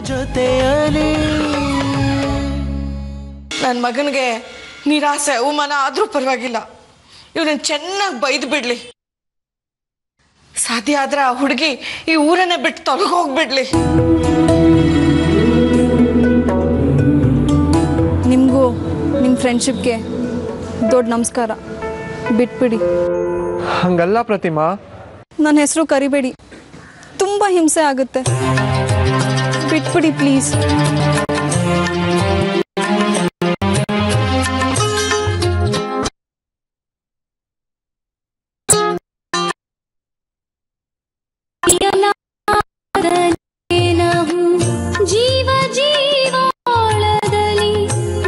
ಜೊತೆಯಲಿ ನನ್ನ ಮಗನಿಗೆ ನಿರಾಸೆ ಅವಮಾನ ಆದ್ರೂ ಪರವಾಗಿಲ್ಲ, ಇವನನ್ನ ಚೆನ್ನಾಗಿ ಬೈದು ಬಿಡ್ಲಿ. ಸಾಧ್ಯ ಆದ್ರೆ ಆ ಹುಡುಗಿ ಈ ಊರನ್ನೇ ಬಿಟ್ಟು ತೊಲಗೋಗ್ಬಿಡ್ಲಿ. ನಿಮಗೂ ನಿಮ್ಮ ಫ್ರೆಂಡ್ಶಿಪ್ಗೆ ದೊಡ್ಡ ನಮಸ್ಕಾರ. ಬಿಟ್ಬಿಡಿ. ಹಂಗಲ್ಲ ಪ್ರತಿಮಾ, ನನ್ನ ಹೆಸರು ಕರಿಬೇಡಿ, ತುಂಬ ಹಿಂಸೆ ಆಗುತ್ತೆ. ಬಿಟ್ಬಿಡಿ ಪ್ಲೀಸ್. ಜೀವ ಜೀವಾಳದಲ್ಲಿ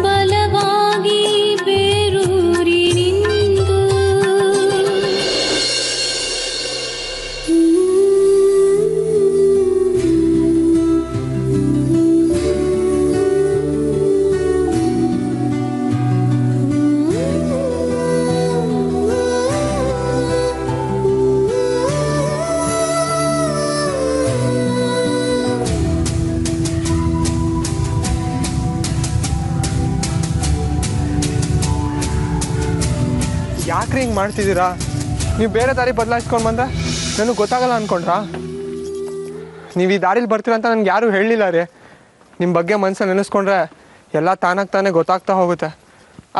ಬಲವಾಗಿ ಬೇರೂರಿ ನಿಂದು ಯಾಕ್ರಿ ಹಿಂಗೆ ಮಾಡ್ತಿದ್ದೀರಾ? ನೀವು ಬೇರೆ ದಾರಿ ಬದಲಾಯಿಸ್ಕೊಂಡು ಬಂದ್ರೆ ನನಗೆ ಗೊತ್ತಾಗಲ್ಲ ಅಂದ್ಕೊಂಡ್ರಾ? ನೀವು ಈ ದಾರಿಲಿ ಬರ್ತೀರ ಅಂತ ನನಗೆ ಯಾರೂ ಹೇಳಲಿಲ್ಲ ರೀ. ನಿಮ್ಮ ಬಗ್ಗೆ ಮನಸ್ಸಲ್ಲಿ ನೆನೆಸ್ಕೊಂಡ್ರೆ ಎಲ್ಲ ತಾನಾಗಿ ತಾನೇ ಗೊತ್ತಾಗ್ತಾ ಹೋಗುತ್ತೆ.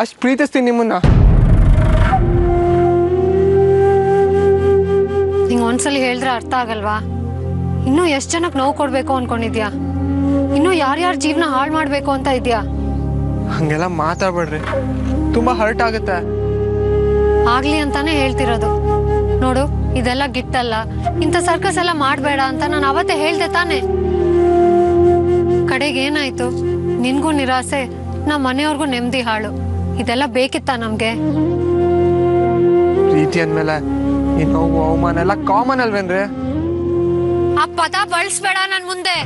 ಅಷ್ಟು ಪ್ರೀತಿಸ್ತೀನಿ ನಿಮ್ಮನ್ನ. ನಿಂಗೆ ಒಂದ್ಸಲಿ ಹೇಳಿದ್ರೆ ಅರ್ಥ ಆಗಲ್ವಾ? ಇನ್ನೂ ಎಷ್ಟು ಜನಕ್ಕೆ ನೋವು ಕೊಡಬೇಕು ಅಂದ್ಕೊಂಡಿದ್ಯಾ? ಇನ್ನೂ ಯಾರ್ಯಾರ ಜೀವನ ಹಾಳು ಮಾಡಬೇಕು ಅಂತ ಇದೆಯಾ? ಹಾಗೆಲ್ಲ ಮಾತಾಡ್ಬೇಡ್ರಿ, ತುಂಬ ಹರ್ಟ್ ಆಗುತ್ತೆ. ಆಗ್ಲಿ ಅಂತಾನೆ ಹೇಳ್ತಿರೋದು. ನೋಡು, ಇದೆಲ್ಲ ಗಿಟ್ಟಲ್ಲ, ಇಂಥ ಸರ್ಕಸ್ ಎಲ್ಲ ಮಾಡಬೇಡ ಅಂತ ನಾನು ಅವತ್ತೇ ಹೇಳ್ದೆ ತಾನೆ. ಕಡೆಗೆ ಏನಾಯ್ತು? ನಿನ್ಗೂ ನಿರಾಸೆ, ನಮ್ಮ ಮನೆಯವ್ರಿಗೂ ನೆಮ್ಮದಿ ಹಾಳು. ಇದೆಲ್ಲ ಬೇಕಿತ್ತಾ ನಮ್ಗೆ? ಪ್ರೀತಿ ಅಂದ್ಮೇಲೆ ಈ ನೋವು ಅವಮಾನ ಎಲ್ಲ ಕಾಮನ್ ಅಲ್ವೇನ್ರಿ? ಆ ಪದ ಬಳಸ್ಬೇಡ ನನ್ ಮುಂದೆ.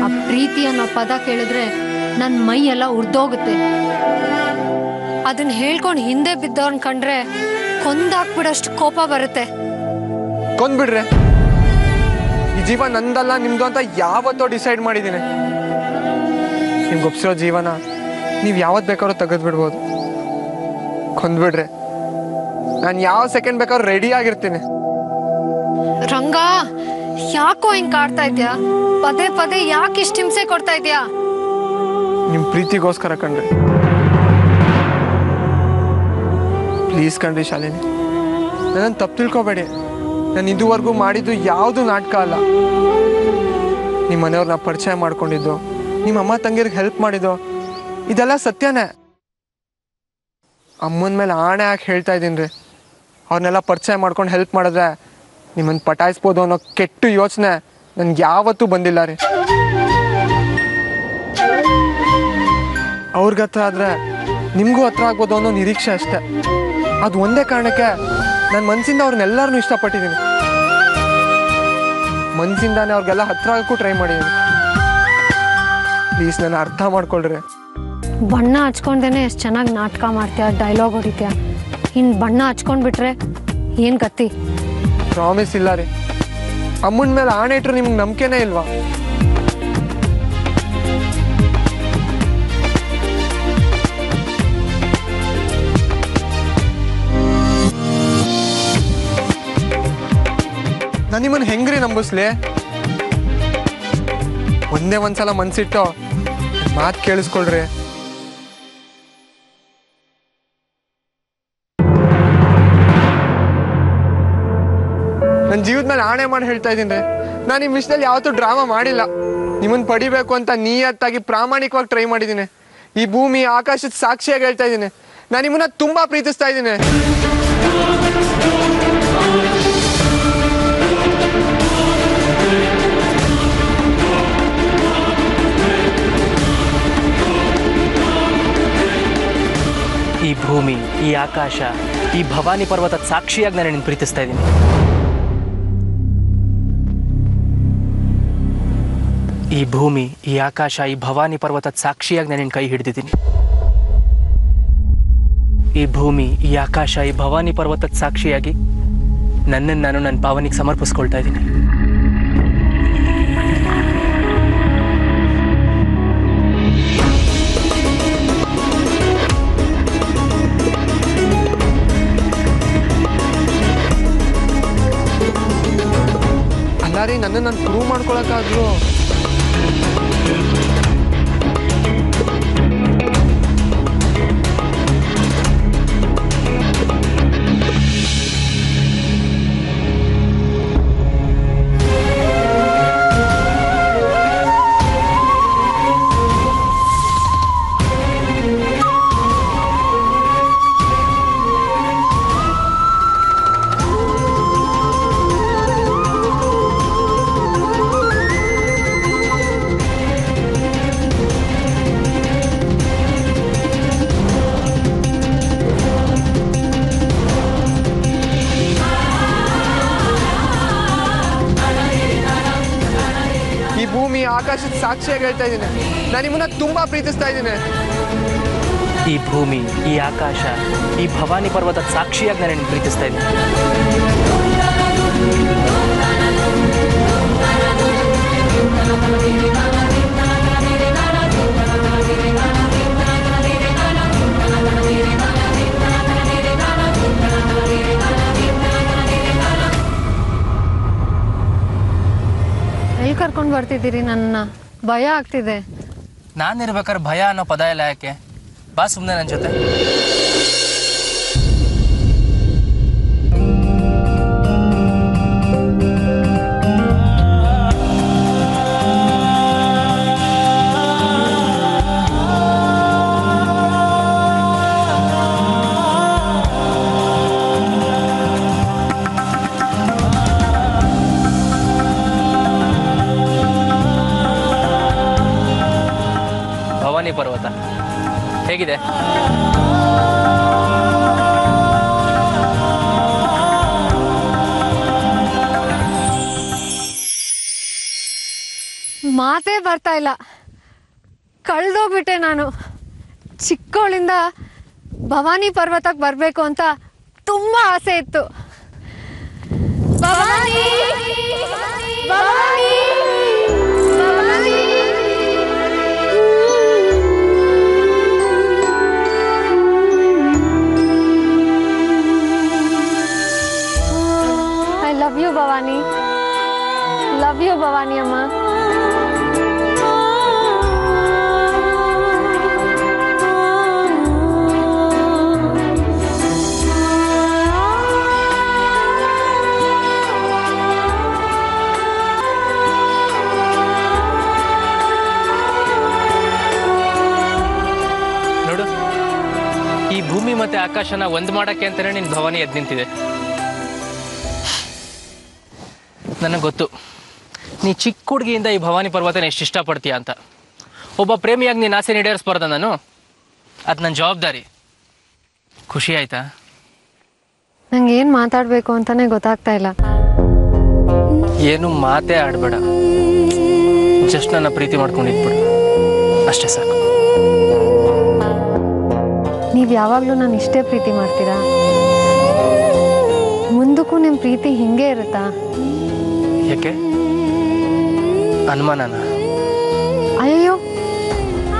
ಆ ಪ್ರೀತಿ ಅನ್ನೋ ಪದ ಕೇಳಿದ್ರೆ ನನ್ ಮೈ ಎಲ್ಲ ಉರ್ದೋಗುತ್ತೆ. ಅದನ್ನ ಹೇಳ್ಕೊಂಡು ಹಿಂದೆ ಬಿದ್ದವ್ರನ್ ಕಂಡ್ರೆ ಕೊಂದಾಕ್ಬಿಡಷ್ಟು ಕೋಪ ಬರುತ್ತೆ. ಕೊಂದ್ಬಿಡ್ರೆ, ಈ ಜೀವ ನಂದಲ್ಲ ನಿಮ್ದು ಅಂತ ಯಾವತ್ತೋ ಡಿಸೈಡ್ ಮಾಡಿದ್ದೀನಿ. ನಿಮ್ಗೆ ಒಪ್ಸಿರೋ ಜೀವನ ನೀವು ಯಾವತ್ತು ಬೇಕಾದ್ರೂ ತೆಗೆದ್ಬಿಡ್ಬೋದು. ಕೊಂದ್ಬಿಡ್ರೆ, ನಾನು ಯಾವ ಸೆಕೆಂಡ್ ಬೇಕಾದ್ರೂ ರೆಡಿ ಆಗಿರ್ತೀನಿ. ರಂಗ, ಯಾಕೋ ಹಿಂಗ್ ಕಾಡ್ತಾ ಇದ್ಯಾ? ಪದೇ ಪದೇ ಯಾಕೆ ಇಷ್ಟ ಹಿಂಸೆ ಕೊಡ್ತಾ ಇದ್ಯಾ? ನಿಮ್ಮ ಪ್ರೀತಿಗೋಸ್ಕರ ಕಣ್ರಿ. ಪ್ಲೀಸ್ ಕಣ್ರಿ ಶಾಲಿನಿ, ನನ್ನನ್ನು ತಪ್ಪು ತಿಳ್ಕೊಬೇಡಿ. ನಾನು ಇದುವರೆಗೂ ಮಾಡಿದ್ದು ಯಾವುದು ನಾಟಕ ಅಲ್ಲ. ನಿಮ್ಮ ಮನೆಯವ್ರನ್ನ ಪರಿಚಯ ಮಾಡ್ಕೊಂಡಿದ್ದು, ನಿಮ್ಮ ಅಮ್ಮ ತಂಗಿರಿಗೆ ಹೆಲ್ಪ್ ಮಾಡಿದ್ದು, ಇದೆಲ್ಲ ಸತ್ಯನೇ. ಅಮ್ಮನ ಮೇಲೆ ಆಣೆ ಹಾಕಿ ಹೇಳ್ತಾ ಇದ್ದೀನಿ ರೀ, ಅವ್ರನ್ನೆಲ್ಲ ಪರಿಚಯ ಮಾಡ್ಕೊಂಡು ಹೆಲ್ಪ್ ಮಾಡಿದ್ರೆ ನಿಮ್ಮನ್ನು ಪಟಾಯಿಸ್ಬೋದು ಅನ್ನೋ ಕೆಟ್ಟ ಯೋಚನೆ ನನ್ಗೆ ಯಾವತ್ತೂ ಬಂದಿಲ್ಲ ರೀ. ಅವ್ರಿಗೆ ಹತ್ರ ಆದರೆ ನಿಮಗೂ ಹತ್ರ ಆಗ್ಬೋದು ಅನ್ನೋ ನಿರೀಕ್ಷೆ ಅಷ್ಟೆ. ಅದು ಒಂದೇ ಕಾರಣಕ್ಕೆ ನನ್ನ ಮನಸ್ಸಿಂದ ಅವ್ರನ್ನೆಲ್ಲರನ್ನೂ ಇಷ್ಟಪಟ್ಟಿದ್ದೀನಿ. ಮನಸ್ಸಿಂದಾನೇ ಅವ್ರಿಗೆಲ್ಲ ಹತ್ರ ಆಗಕ್ಕೂ ಟ್ರೈ ಮಾಡಿದ್ದೀನಿ. ಪ್ಲೀಸ್ ನನ್ನ ಅರ್ಥ ಮಾಡ್ಕೊಳ್ರಿ. ಬಣ್ಣ ಹಚ್ಕೊಂಡೇನೆ ಎಷ್ಟು ಚೆನ್ನಾಗಿ ನಾಟಕ ಮಾಡ್ತೀಯ, ಡೈಲಾಗ್ ಹೊಡಿತೀಯ. ಇನ್ನು ಬಣ್ಣ ಹಚ್ಕೊಂಡ್ಬಿಟ್ರೆ ಏನು ಗತಿ? ಪ್ರಾಮಿಸ್ ಇಲ್ಲ ರೀ. ಅಮ್ಮನ ಮೇಲೆ ಆಣೆ ಇಟ್ರು ನಿಮ್ಗೆ ನಂಬಿಕೆನೇ ಇಲ್ವಾ? ನಾನು ನಿಮ್ಮನ್ನು ಹೆಂಗ್ರಿ ನಂಬಿಸ್ಲಿ? ಒಂದೇ ಒಂದ್ಸಲ ಮನ್ಸಿಟ್ಟು ಮಾತು ಕೇಳಿಸ್ಕೊಳ್ರಿ. ನನ್ನ ಜೀವದ ಮೇಲೆ ಆಣೆ ಮಾಡಿ ಹೇಳ್ತಾ ಇದ್ದೀನಿ. ನಾನು ಈ ವಿಷಯದಲ್ಲಿ ಯಾವತ್ತೂ ಡ್ರಾಮಾ ಮಾಡಿಲ್ಲ. ನಿಮ್ಮನ್ನು ಪಡಿಬೇಕು ಅಂತ ನಿಯತ್ತಾಗಿ ಪ್ರಾಮಾಣಿಕವಾಗಿ ಟ್ರೈ ಮಾಡಿದ್ದೀನಿ. ಈ ಭೂಮಿ ಆಕಾಶದ ಸಾಕ್ಷಿಯಾಗಿ ಹೇಳ್ತಾ ಇದ್ದೀನಿ, ನಾನು ನಿಮ್ಮನ್ನ ತುಂಬಾ ಪ್ರೀತಿಸ್ತಾ ಇದ್ದೀನಿ. ಈ ಭೂಮಿ, ಈ ಆಕಾಶ, ಈ ಭವಾನಿ ಪರ್ವತದ ಸಾಕ್ಷಿಯಾಗಿ ನಾನು ನಿನ್ನ ಪ್ರೀತಿಸ್ತಾ ಇದ್ದೀನಿ. ಈ ಭೂಮಿ, ಈ ಆಕಾಶ, ಈ ಭವಾನಿ ಪರ್ವತದ ಸಾಕ್ಷಿಯಾಗಿ ನಾನು ನಿನ್ನ ಕೈ ಹಿಡಿದಿದ್ದೀನಿ. ಈ ಭೂಮಿ, ಈ ಆಕಾಶ, ಈ ಭವಾನಿ ಪರ್ವತದ ಸಾಕ್ಷಿಯಾಗಿ ನನ್ನನ್ನು ನಾನು ನನ್ನ ಪಾವನಿಗೆ ಸಮರ್ಪಿಸ್ಕೊಳ್ತಾ ಇದ್ದೀನಿ. ಅಲ್ಲ ರೀ, ನನ್ನನ್ನು ನಾನು ಪ್ರೂವ್ ಮಾಡ್ಕೊಳಕ್ಕಾದ್ರು ಆಕಾಶದ ಸಾಕ್ಷಿಯಾಗಿ ಹೇಳ್ತಾ ಇದ್ದೀನಿ, ನಾನು ನಿಮ್ಮನ್ನ ತುಂಬಾ ಪ್ರೀತಿಸ್ತಾ ಇದ್ದೀನಿ. ಈ ಭೂಮಿ, ಈ ಆಕಾಶ, ಈ ಭವಾನಿ ಪರ್ವತದ ಸಾಕ್ಷಿಯಾಗಿ ನಾನು ನಿನ್ನ ಪ್ರೀತಿಸ್ತಾ ಇದ್ದೀನಿ. ಎಲ್ಲಿ ಕರ್ಕೊಂಡು ಬರ್ತಿದ್ದೀರಿ? ನನ್ನ ಭಯ ಆಗ್ತಿದೆ. ನಾನಿರ್ಬೇಕಾದ್ರೆ ಭಯ ಅನ್ನೋ ಪದ ಇಲ್ಲ ಯಾಕೆ? ಬಾ ಸುಮ್ಮನೆ ನನ್ನ ಜೊತೆ. ಭವಾನಿ ಪರ್ವತ ಹೇಗಿದೆ? ಮಾತೇ ಬರ್ತಾ ಇಲ್ಲ. ಕಳ್ದೋಗ್ಬಿಟ್ಟೆ ನಾನು. ಚಿಕ್ಕವಳಿಂದ ಭವಾನಿ ಪರ್ವತಕ್ಕೆ ಬರಬೇಕು ಅಂತ ತುಂಬಾ ಆಸೆ ಇತ್ತು. Bhavani Bhavani Bhavani. I love you Bhavani. Love you Bhavani ಅಮ್ಮ. ನೋಡು, ಈ ಭೂಮಿ ಮತ್ತೆ ಆಕಾಶನ ಒಂದು ಮಾಡಕ್ಕೆ ಅಂತಾನೆ ನಿನ್ನ ಭವಾನಿ ಎದ್ದು ನಿಂತಿದೆ. ನನಗೆ ಗೊತ್ತು ನೀ ಚಿಕ್ಕ ಹುಡುಗಿಯಿಂದ ಈ ಭವಾನಿ ಪರ್ವತನ ಎಷ್ಟು ಇಷ್ಟಪಡ್ತೀಯ ಅಂತ. ಒಬ್ಬ ಪ್ರೇಮಿಯಾಗಿ ನೀನು ಆಸೆ ಈಡೇರಿಸ್ಬಾರ್ದ ನಾನು? ಅದು ನನ್ನ ಜವಾಬ್ದಾರಿ. ಖುಷಿ ಆಯ್ತಾ? ನಂಗೆ ಏನು ಮಾತಾಡಬೇಕು ಅಂತಾನೆ ಗೊತ್ತಾಗ್ತಾ ಇಲ್ಲ. ಏನು ಮಾತೇ ಆಡಬೇಡ, ಜಸ್ಟ್ ನನ್ನ ಪ್ರೀತಿ ಮಾಡ್ಕೊಂಡಿದ್ಬಿಡು, ಅಷ್ಟೇ ಸಾಕು. ನೀವು ಯಾವಾಗಲೂ ನಾನು ಇಷ್ಟೇ ಪ್ರೀತಿ ಮಾಡ್ತೀರಾ? ಮುಂದಕ್ಕೂ ನಿಮ್ಮ ಪ್ರೀತಿ ಹಿಂಗೆ ಇರುತ್ತಾ? ಯಾಕೆ ಅನುಮಾನನ? ಅಯ್ಯೋ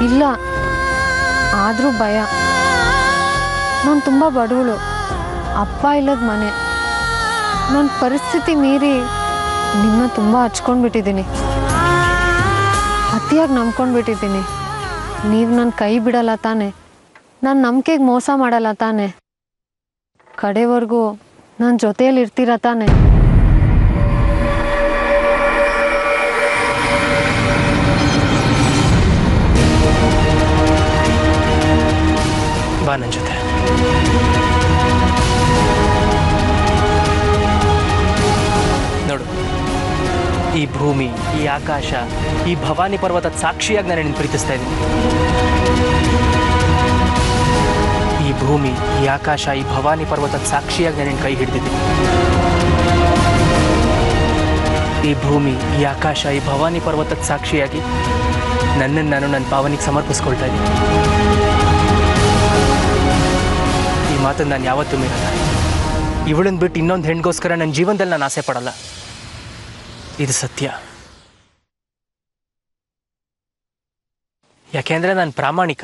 ಇಲ್ಲ, ಆದರೂ ಭಯ. ನಾನು ತುಂಬ ಬಡವಳು, ಅಪ್ಪ ಇಲ್ಲದ ಮನೆ. ನನ್ನ ಪರಿಸ್ಥಿತಿ ಮೀರಿ ನಿಮ್ಮ ತುಂಬ ಹಚ್ಕೊಂಡ್ಬಿಟ್ಟಿದ್ದೀನಿ, ಅತಿಯಾಗಿ ನಂಬ್ಕೊಂಡ್ಬಿಟ್ಟಿದ್ದೀನಿ. ನೀವು ನನ್ನ ಕೈ ಬಿಡಲ್ಲ ತಾನೆ? ನನ್ನ ನಂಬಿಕೆಗೆ ಮೋಸ ಮಾಡಲ್ಲ ತಾನೆ? ಕಡೆವರೆಗೂ ನನ್ನ ಜೊತೆಯಲ್ಲಿ ಇರ್ತೀರ ತಾನೆ? ಬಾ ನನ್ನ ಜೊತೆ. ನೋಡು, ಈ ಭೂಮಿ, ಈ ಆಕಾಶ, ಈ ಭವಾನಿ ಪರ್ವತದ ಸಾಕ್ಷಿಯಾಗಿ ನಾನು ನಿನ್ನ ಪ್ರೀತಿಸ್ತಾ ಇದ್ದೀನಿ. ಈ ಭೂಮಿ, ಈ ಆಕಾಶ, ಈ ಭವಾನಿ ಪರ್ವತದ ಸಾಕ್ಷಿಯಾಗಿ ನಾನು ನಿನ್ನ ಕೈ ಹಿಡಿದಿದ್ದೀನಿ. ಈ ಭೂಮಿ, ಈ ಆಕಾಶ, ಈ ಭವಾನಿ ಪರ್ವತದ ಸಾಕ್ಷಿಯಾಗಿ ನನ್ನನ್ನು ನಾನು ನನ್ನ ಪಾವನಿಗೆ ಸಮರ್ಪಿಸ್ಕೊಳ್ತಾ ಇದ್ದೀನಿ. ಈ ಮಾತನ್ನು ನಾನು ಯಾವತ್ತೂ ಮೀರಲ್ಲ. ಇವಳನ್ನ ಬಿಟ್ಟು ಇನ್ನೊಂದು ಹೆಣ್ಗೋಸ್ಕರ ನನ್ನ ಜೀವನದಲ್ಲಿ ನಾನು ಆಸೆ ಪಡಲ್ಲ. ಇದು ಸತ್ಯ. ಯಾಕೆಂದ್ರೆ ನಾನು ಪ್ರಾಮಾಣಿಕ,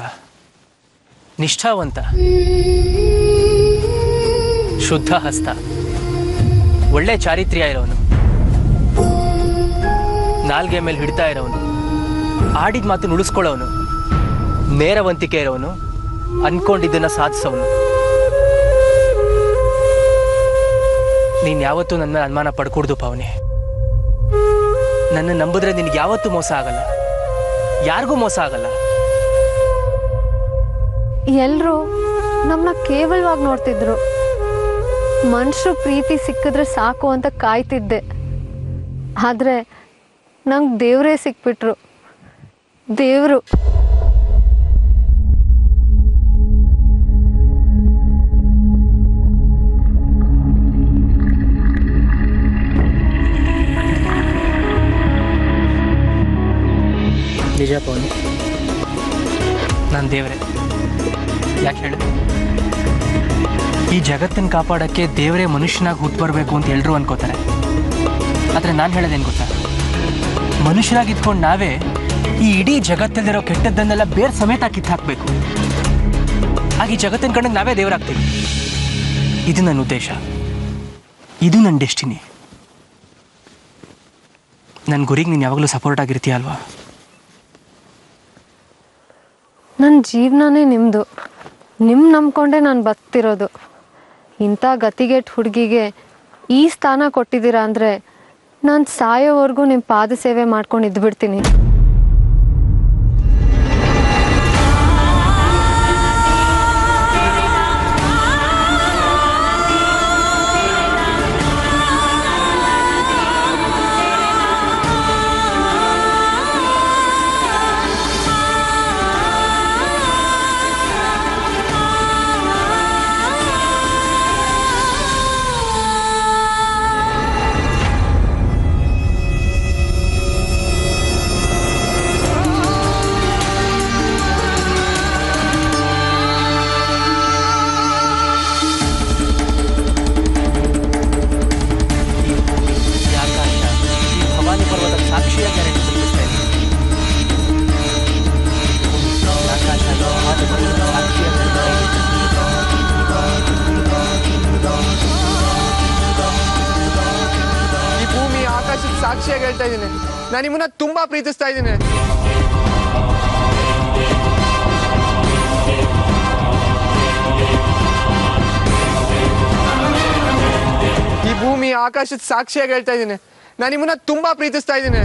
ನಿಷ್ಠಾವಂತ, ಶುದ್ಧ ಹಸ್ತ, ಒಳ್ಳೆ ಚಾರಿತ್ರ್ಯ ಇರೋನು, ನಾಲ್ಗೆ ಮೇಲೆ ಹಿಡ್ತಾ ಇರೋನು, ಆಡಿದ ಮಾತು ಉಳಿಸ್ಕೊಳ್ಳೋನು, ನೇರವಂತಿಕೆ ಇರೋನು, ಅನ್ಕೊಂಡಿದ್ದನ್ನ ಸಾಧಿಸೋನು. ನೀನು ಯಾವತ್ತೂ ನನ್ನ ಅನುಮಾನ ಪಡ್ಕೂಡ್ದು ಪಾವನಿ. ನನ್ನ ನಂಬಿದ್ರೆ ನಿನಗೆ ಯಾವತ್ತೂ ಮೋಸ ಆಗಲ್ಲ, ಯಾರಿಗೂ ಮೋಸ ಆಗಲ್ಲ. ಎಲ್ಲರೂ ನಮ್ಮನ್ನ ಕೇವಲವಾಗಿ ನೋಡ್ತಿದ್ರು. ಮನುಷ್ಯರು ಪ್ರೀತಿ ಸಿಕ್ಕಿದ್ರೆ ಸಾಕು ಅಂತ ಕಾಯ್ತಿದ್ದೆ. ಆದರೆ ನಂಗೆ ದೇವರೇ ಸಿಕ್ಬಿಟ್ರು. ದೇವರು. ನಿಜ ಪವನಿ, ನಾನು ದೇವರೇ. ಯಾಕೆ ಹೇಳು? ಈ ಜಗತ್ತನ್ನು ಕಾಪಾಡೋಕ್ಕೆ ದೇವರೇ ಮನುಷ್ಯನಾಗಿ ಹುಟ್ಟು ಬರಬೇಕು ಅಂತ ಎಲ್ಲರೂ ಅನ್ಕೋತಾರೆ. ಆದರೆ ನಾನು ಹೇಳೋದೇನು ಗೊತ್ತಾ, ಮನುಷ್ಯರಾಗಿ ಇದ್ಕೊಂಡು ನಾವೇ ಈ ಇಡೀ ಜಗತ್ತಲ್ಲಿರೋ ಕೆಟ್ಟದ್ದನ್ನೆಲ್ಲ ಬೇರೆ ಸಮೇತ ಕಿತ್ತು ಹಾಕಬೇಕು. ಆಗ ಈ ಜಗತ್ತಿನ ಕಡೆಗೆ ನಾವೇ ದೇವರಾಗ್ತೀವಿ. ಇದು ನನ್ನ ಉದ್ದೇಶ, ಇದು ನನ್ನ ಡೆಸ್ಟಿನಿ. ನನ್ನ ಗುರಿಗೆ ನೀನು ಯಾವಾಗಲೂ ಸಪೋರ್ಟ್ ಆಗಿರ್ತೀಯ ಅಲ್ವಾ? ನನ್ನ ಜೀವನನೇ ನಿಮ್ಮದು. ನಂಬ್ಕೊಂಡೆ ನಾನು ಬದುಕ್ತಿರೋದು. ಇಂಥ ಗತಿಗೆಟ್ಟು ಹುಡುಗಿಗೆ ಈ ಸ್ಥಾನ ಕೊಟ್ಟಿದ್ದೀರಾ ಅಂದರೆ ನಾನು ಸಾಯೋವರೆಗೂ ನಿಮ್ಮ ಪಾದ ಸೇವೆ ಮಾಡ್ಕೊಂಡು ಇದ್ಬಿಡ್ತೀನಿ. ಸಾಕ್ಷಿಯಾಗಿ ಹೇಳ್ತಾ ಇದ್ದೀನಿ, ನಾನು ನಿಮ್ಮನ್ನ ತುಂಬಾ ಪ್ರೀತಿಸ್ತಾ ಇದ್ದೀನಿ. ಈ ಭೂಮಿ ಆಕಾಶದ ಸಾಕ್ಷಿಯಾಗಿ ಹೇಳ್ತಾ ಇದ್ದೀನಿ, ನಾನು ನಿಮ್ಮನ್ನ ತುಂಬಾ ಪ್ರೀತಿಸ್ತಾ ಇದ್ದೀನಿ.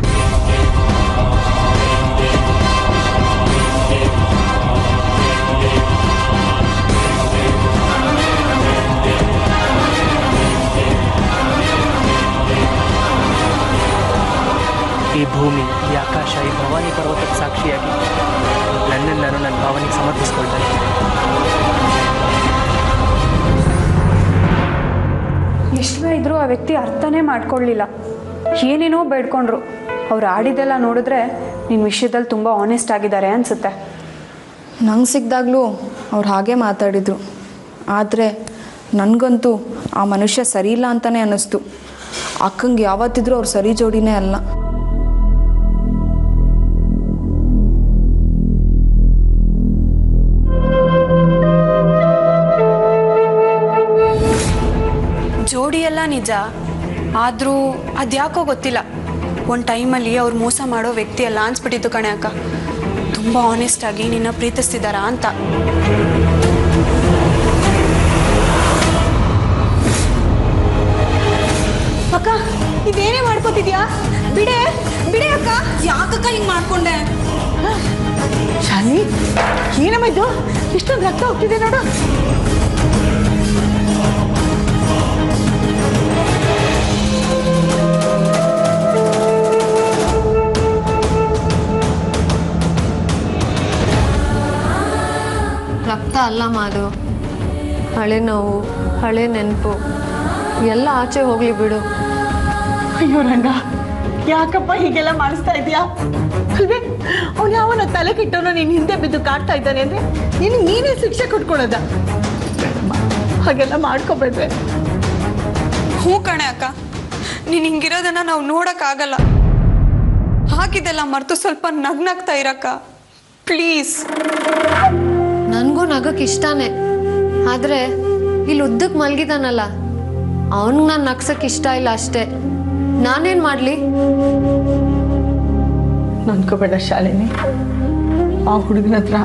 ಈ ಭೂಮಿ, ಈ ಆಕಾಶ, ಈ ಭವಾನಿ ಪರ್ವತದ ಸಾಕ್ಷಿಯಾಗಿ ನನ್ನನ್ನು ನಾನು ನನ್ನ ಭಾವನೆಗೆ ಸಮರ್ಪಿಸ್ಕೊಳ್ತಾ ಇದ್ದೀನಿ. ಎಷ್ಟೇ ಇದ್ರೂ ಆ ವ್ಯಕ್ತಿ ಅರ್ಥನೇ ಮಾಡ್ಕೊಳ್ಳಿಲ್ಲ. ಏನೇನೋ ಬೇಡ್ಕೊಂಡ್ರು. ಅವ್ರು ಆಡಿದೆಲ್ಲ ನೋಡಿದ್ರೆ ನಿನ್ನ ವಿಷಯದಲ್ಲಿ ತುಂಬ ಆನೆಸ್ಟ್ ಆಗಿದ್ದಾರೆ ಅನಿಸುತ್ತೆ. ನಂಗೆ ಸಿಕ್ಕಿದಾಗಲೂ ಅವ್ರು ಹಾಗೆ ಮಾತಾಡಿದರು. ಆದರೆ ನನಗಂತೂ ಆ ಮನುಷ್ಯ ಸರಿ ಇಲ್ಲ ಅಂತಲೇ ಅನ್ನಿಸ್ತು. ಅಕ್ಕಂಗೆ ಯಾವತ್ತಿದ್ರೂ ಅವ್ರು ಸರಿ ಜೋಡಿನೇ ಅಲ್ಲ. ಜೋಡಿ ಎಲ್ಲ ನಿಜ, ಆದರೂ ಅದ್ಯಾಕೋ ಗೊತ್ತಿಲ್ಲ, ಒಂದು ಟೈಮಲ್ಲಿ ಅವ್ರು ಮೋಸ ಮಾಡೋ ವ್ಯಕ್ತಿ ಎಲ್ಲ ಅನ್ಸ್ಬಿಟ್ಟಿತ್ತು ಕಣೆ ಅಕ್ಕ. ತುಂಬ ಆನೆಸ್ಟ್ ಆಗಿ ನಿನ್ನ ಪ್ರೀತಿಸ್ತಿದ್ದಾರಾ ಅಂತ. ಅಕ್ಕ, ಇದೇನೇ ಮಾಡ್ಕೋತಿದ್ಯಾ? ಬಿಡೆ ಬಿಡೆ ಅಕ್ಕ. ಯಾಕಕ್ಕ ಹಿಂಗೆ ಮಾಡ್ಕೊಂಡೆ? ಶಾಲಿ, ಏನಮ್ಮ ಇದು? ಇಷ್ಟೊಂದು ರಕ್ತ ಹೋಗ್ತಿದೆ ನೋಡು. ರಕ್ತ ಅಲ್ಲ ಮಾದು, ಹಳೆ ನೋವು, ಹಳೆ ನೆನಪು ಎಲ್ಲ ಆಚೆ ಹೋಗ್ಲಿ ಬಿಡು. ಅಯ್ಯೋ ರಂಗ, ಯಾಕಪ್ಪ ಹೀಗೆಲ್ಲ ಮಾಡಿಸ್ತಾ ಇದೀಯಾ? ಅಲ್ವೇ, ಅವ್ನು ಯಾವನ ತಲೆ ಕೆಟ್ಟವನು ನೀನು ಹಿಂದೆ ಬಿದ್ದು ಕಾಡ್ತಾ ಇದ್ದಾನೆ ಅಂದ್ರೆ ನೀನೇ ಶಿಕ್ಷೆ ಕೊಟ್ಕೊಳ್ಳೋದ? ಹಾಗೆಲ್ಲ ಮಾಡ್ಕೋಬೇಡ್ವೆ. ಹ್ಞೂ ಕಣೆ ಅಕ್ಕ, ನೀನು ಹಿಂಗಿರೋದನ್ನ ನಾವು ನೋಡೋಕ್ಕಾಗಲ್ಲ. ಹಾಗಿದೆಲ್ಲ ಮರೆತು ಸ್ವಲ್ಪ ನಗ್ನಾಗ್ತಾ ಇರಕ್ಕ ಪ್ಲೀಸ್. ನನಗೂ ನಗಕ್ಕೆ ಇಷ್ಟನೇ, ಆದರೆ ಇಲ್ಲಿ ಉದ್ದಕ್ಕೆ ಮಲಗಿದಾನಲ್ಲ ಅವನಿಗೆ ನಾನು ನಗ್ಸಕ್ಕೆ ಇಷ್ಟ ಇಲ್ಲ ಅಷ್ಟೇ. ನಾನೇನು ಮಾಡಲಿ? ನನ್ಕೋಬೇಡ ಶಾಲಿನಿ, ಆ ಹುಡುಗನ ಹತ್ರ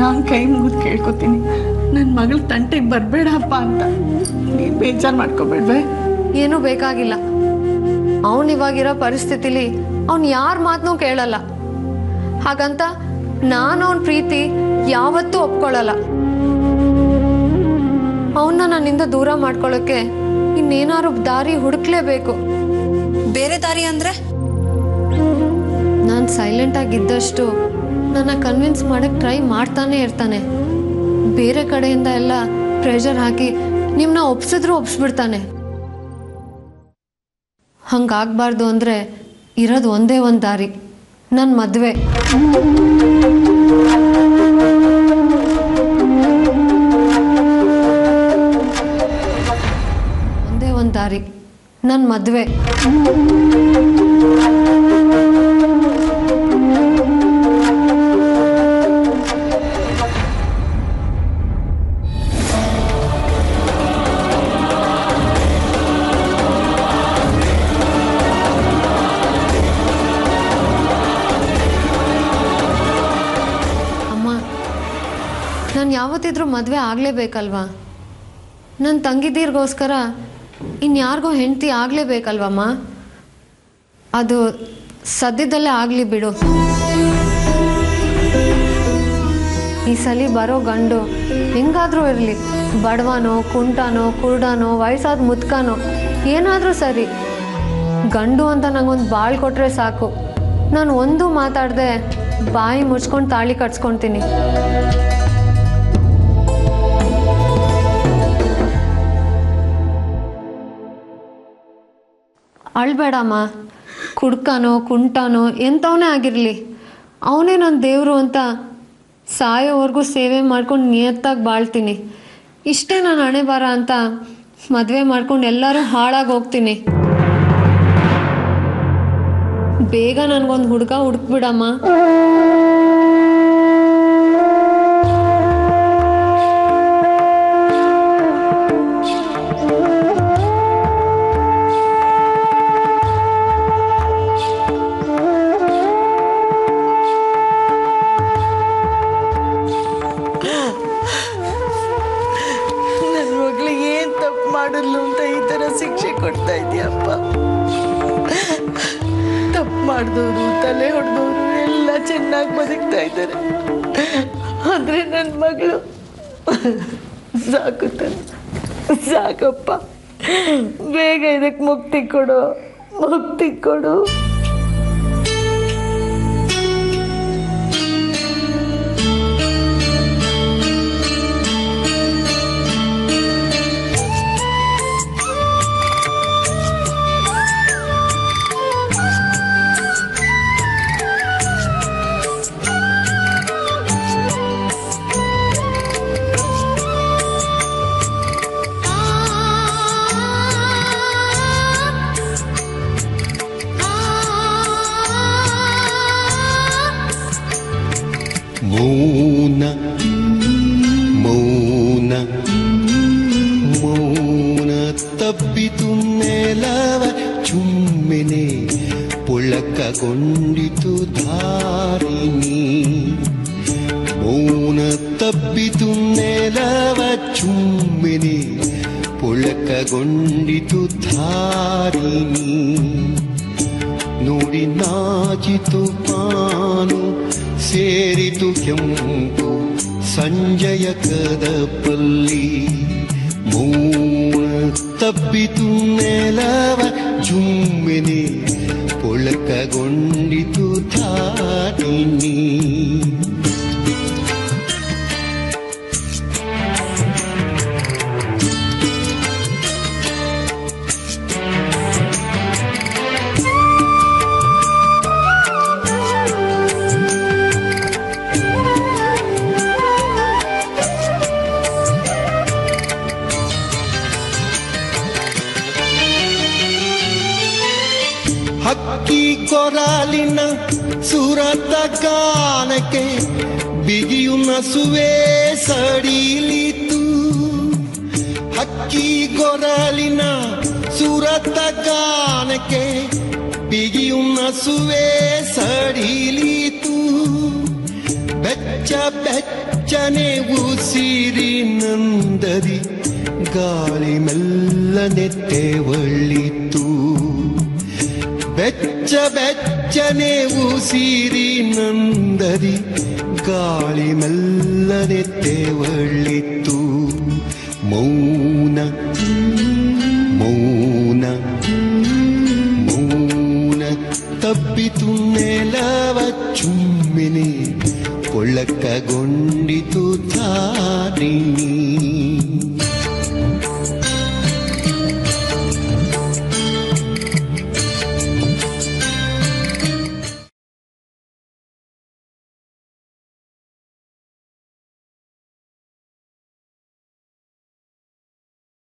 ನಾನು ಕೈ ಮುಗಿದು ಕೇಳ್ಕೊತೀನಿ, ನನ್ನ ಮಗಳ ತಂಟೆಗೆ ಬರಬೇಡಪ್ಪ ಅಂತ. ನೀನು ಬೇಜಾರು ಮಾಡ್ಕೋಬೇಡ್ವೆ. ಏನೂ ಬೇಕಾಗಿಲ್ಲ. ಅವನು ಇವಾಗಿರೋ ಪರಿಸ್ಥಿತಿಲಿ ಅವನು ಯಾರ ಮಾತನ್ನೂ ಕೇಳಲ್ಲ. ಹಾಗಂತ ನಾನು ಅವನ ಪ್ರೀತಿ ಯಾವತ್ತೂ ಒಪ್ಕೊಳ್ಳಲ್ಲ. ಅವನ್ನ ನನ್ನಿಂದ ದೂರ ಮಾಡ್ಕೊಳ್ಳೋಕ್ಕೆ ಇನ್ನೇನಾದ್ರು ದಾರಿ ಹುಡುಕ್ಲೇಬೇಕು. ಬೇರೆ ದಾರಿ ಅಂದ್ರೆ? ನಾನು ಸೈಲೆಂಟ್ ಆಗಿದ್ದಷ್ಟು ನನ್ನ ಕನ್ವಿನ್ಸ್ ಮಾಡಕ್ಕೆ ಟ್ರೈ ಮಾಡ್ತಾನೆ ಇರ್ತಾನೆ. ಬೇರೆ ಕಡೆಯಿಂದ ಎಲ್ಲ ಪ್ರೆಷರ್ ಹಾಕಿ ನಿಮ್ಮನ್ನ ಒಪ್ಸಿದ್ರು ಒಪ್ಸ್ಬಿಡ್ತಾನೆ. ಹಂಗಾಗಬಾರ್ದು ಅಂದರೆ ಇರೋದು ಒಂದೇ ಒಂದು ದಾರಿ, ನನ್ನ ಮದುವೆ. ಒಂದೇ ಒಂದು ದಾರಿ, ನನ್ನ ಮದುವೆ. ನಾನು ಯಾವತ್ತಿದ್ರೂ ಮದುವೆ ಆಗಲೇಬೇಕಲ್ವಾ? ನನ್ನ ತಂಗಿದೀರ್ಗೋಸ್ಕರ ಇನ್ಯಾರಿಗೋ ಹೆಂಡತಿ ಆಗಲೇಬೇಕಲ್ವಮ್ಮ? ಅದು ಸದ್ಯದಲ್ಲೇ ಆಗಲಿ ಬಿಡು. ಈ ಸಲ ಬರೋ ಗಂಡು ಹೆಂಗಾದರೂ ಇರಲಿ, ಬಡವನೋ ಕುಂಟನೋ ಕುರುಡನೋ ವಯಸ್ಸಾದ ಮುತ್ಕನೋ ಏನಾದರೂ ಸರಿ, ಗಂಡು ಅಂತ ನಂಗೊಂದು ಬಾಳ್ ಕೊಟ್ಟರೆ ಸಾಕು. ನಾನು ಒಂದೂ ಮಾತಾಡದೆ ಬಾಯಿ ಮುಚ್ಕೊಂಡು ತಾಳಿ ಕಟ್ಸ್ಕೊತೀನಿ. ಅಳ್ಬೇಡಮ್ಮ. ಕುಡ್ಕನೋ ಕುಂಟನೋ ಎಂಥವನೇ ಆಗಿರಲಿ, ಅವನೇ ನನ್ನ ದೇವರು ಅಂತ ಸಾಯೋವರೆಗೂ ಸೇವೆ ಮಾಡ್ಕೊಂಡು ನಿಯತ್ತಾಗಿ ಬಾಳ್ತೀನಿ. ಇಷ್ಟೇ ನಾನು ಹಣೆ ಬರ ಅಂತ ಮದುವೆ ಮಾಡ್ಕೊಂಡು ಎಲ್ಲರೂ ಹಾಳಾಗಿ ಹೋಗ್ತೀನಿ. ಬೇಗ ನನಗೊಂದು ಹುಡುಗ ಹುಡುಕ್ಬಿಡಮ್ಮ. ನನ್ನ ಮಗಳಿಗೆ ಏನು ತಪ್ಪು ಮಾಡಿದ್ಲು ಅಂತ ಈ ಥರ ಶಿಕ್ಷೆ ಕೊಡ್ತಾ ಇದೆಯಪ್ಪ. ತಪ್ಪು ಮಾಡಿದವರು ತಲೆ ಹೊಡೆದವರು ಎಲ್ಲ ಚೆನ್ನಾಗಿ ಬದುಕ್ತಾ ಇದ್ದಾರೆ. ಆದರೆ ನನ್ನ ಮಗಳು ಸಾಕು ತಾನೆ, ಸಾಕಪ್ಪ. ಬೇಗ ಇದಕ್ಕೆ ಮುಕ್ತಿ ಕೊಡು, ಮುಕ್ತಿ ಕೊಡು. ಮೌನ ಮೌನ ಮೌನ ತಬ್ಬಿತು ನೆಲವ ಚುಮ್ಮೆನೆ ಪುಳಕಗೊಂಡಿತು ಧಾರಿಣಿ. ಮೌನ ತಬ್ಬಿತು ನೆಲವ ಚುಮ್ಮೆನೆ ಪುಳಕಗೊಂಡಿತು ಧಾರಿಣಿ. ನೋಡಿ ನಾಚಿತು ಪಾನು ಸೇರಿತು ಕೆಂಪು ಸಂಜಯ ಕದಪಲ್ಲಿ. ಮೌನ ತಬ್ಬಿತು ನೆಲವ ಜುಮ್ಮೆನೆ ಪುಳಕಗೊಂಡಿತು ಧಾರಿಣಿ. ಹಕ್ಕಿ ಕೊರಾಲಿನ ಸುರತ ಗಾನಕ್ಕೆ ಬಿಗಿಯು ನಸುವೆ ಸಡಿಲಿತು. ಹಕ್ಕಿ ಗೊರಲಿನ ಸುರತ ಗಾನಕ್ಕೆ ಬಿಗಿಯು ನಸುವೆ ಸಡಿಲಿತು. ಬೆಚ್ಚ ಬೆಚ್ಚನೆ ಉಸಿರಿ ನಂದದಿ ಗಾಳಿ ಮೆಲ್ಲನೆ ತೆವಳಿತು. ಬೆಚ್ಚ ಬೆಚ್ಚನೆ ಉಸಿರಿ ನಂದದಿ ಗಾಳಿ ಮೆಲ್ಲನೆ ತೆವಳಿತು. ಮೌನ ಮೌನ ಮೌನ ತಪ್ಪಿತು ನೆಲವ ಚುಮ್ಮಿನಿ. ಕೊಳ್ಳಕ್ಕಗೊಂಡಿತು ತಾರಿಣಿ.